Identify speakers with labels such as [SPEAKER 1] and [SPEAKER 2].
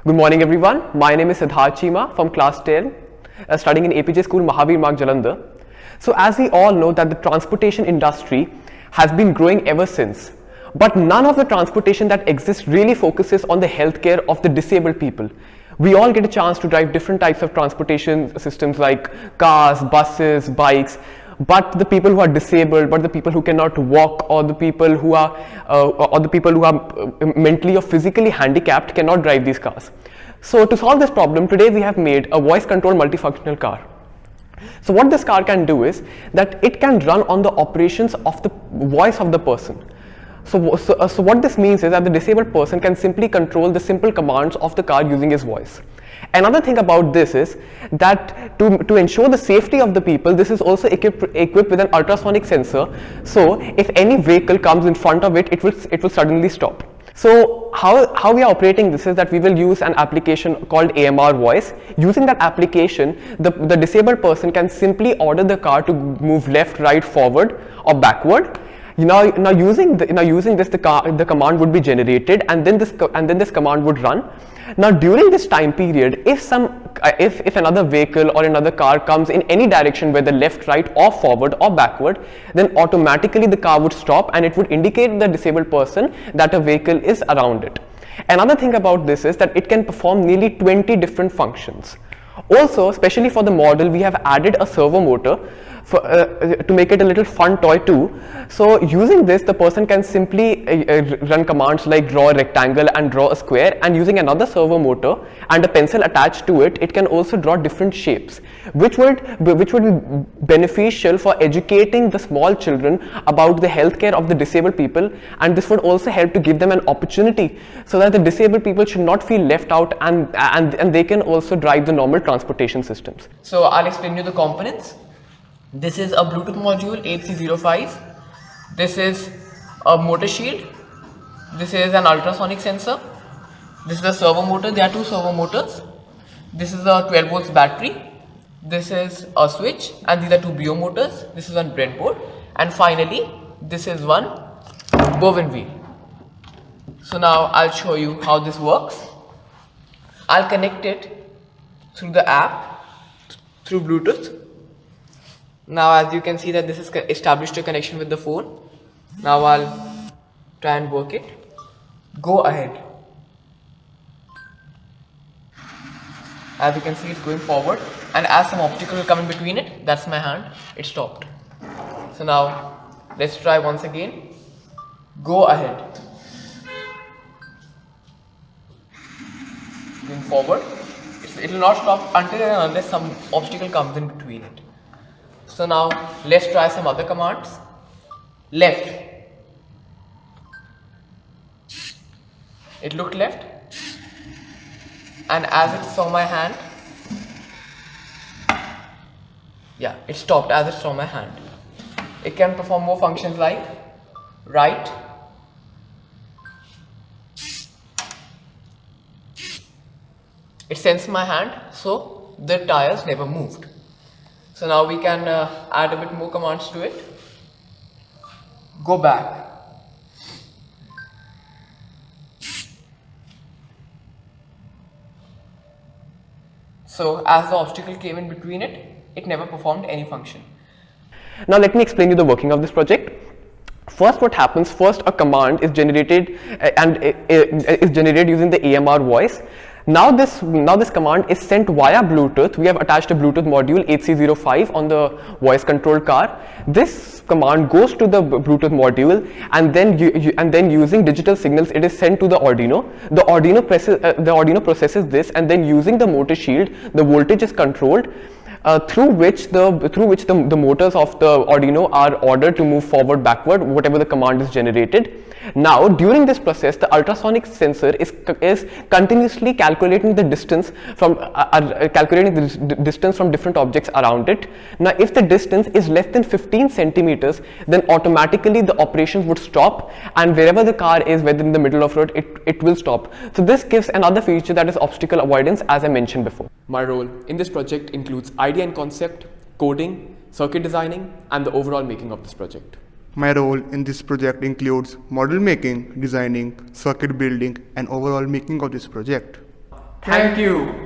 [SPEAKER 1] Good morning everyone. My name is Siddharth Chima from class 10, studying in APJ School, Mahavir Marg, Jalandhar. So as we all know that the transportation industry has been growing ever since, but none of the transportation that exists really focuses on the healthcare of the disabled people. We all get a chance to drive different types of transportation systems like cars, buses, bikes, but the people who are disabled, but the people who cannot walk, or the people who are mentally or physically handicapped cannot drive these cars. So to solve this problem, today we have made a voice controlled multifunctional car. So what this car can do is that it can run on the operations of the voice of the person. So what this means is that the disabled person can simply control the simple commands of the car using his voice. Another thing about this is that to ensure the safety of the people, this is also equipped with an ultrasonic sensor. So if any vehicle comes in front of it, it will suddenly stop. So how we are operating this is that we will use an application called AMR Voice. Using that application, the disabled person can simply order the car to move left, right, forward or backward. Now using this, the command would be generated, and then this command would run. Now during this time period, if another vehicle or another car comes in any direction, whether left, right or forward or backward, then automatically the car would stop and it would indicate the disabled person that a vehicle is around it. Another thing about this is that it can perform nearly 20 different functions. Also, especially for the model, we have added a servo motor to make it a little fun toy too. So using this, the person can simply run commands like draw a rectangle and draw a square, and using another servo motor and a pencil attached to it, it can also draw different shapes, which would be beneficial for educating the small children about the healthcare of the disabled people, and this would also help to give them an opportunity so that the disabled people should not feel left out, and they can also drive the normal transportation systems.
[SPEAKER 2] So I'll explain you the components. This is a Bluetooth module 8C05. This is a motor shield. This is an ultrasonic sensor. This is a servo motor. There are two servo motors. This is a 12 volts battery. This is a switch, and these are two BO motors. This is one breadboard, and finally this is one bovine wheel. So now I'll show you how this works. I'll connect it through the app through Bluetooth. Now as you can see that this is established a connection with the phone. Now I'll try and work it. Go ahead. As you can see, it's going forward, and as some obstacle will come in between it, that's my hand, it stopped. So now let's try once again. Go ahead. Going forward. It will not stop until and unless some obstacle comes in between it. So now let's try some other commands. Left. It looked left, and as it saw my hand, yeah, it stopped as it saw my hand. It can perform more functions like right, it sensed my hand, so the tires never moved. So now we can add a bit more commands to it. Go back. So as the obstacle came in between it, it never performed any function.
[SPEAKER 1] Now let me explain you the working of this project. First, what happens? First, a command is generated is generated using the AMR voice. Now this command is sent via Bluetooth. We have attached a Bluetooth module 8C05 on the voice controlled car. This command goes to the Bluetooth module, and then using digital signals, it is sent to the Arduino. The Arduino processes this, and then using the motor shield, the voltage is controlled. Through which the motors of the Arduino are ordered to move forward, backward, whatever the command is generated. Now during this process, the ultrasonic sensor is continuously calculating the distance from different objects around it. Now if the distance is less than 15 centimeters, then automatically the operations would stop, and wherever the car is, whether in the middle of road, it will stop. So this gives another feature, that is obstacle avoidance, as I mentioned before. My role in this project includes idea and concept, coding, circuit designing, and the overall making of this project.
[SPEAKER 3] My role in this project includes model making, designing, circuit building, and overall making of this project.
[SPEAKER 2] Thank you.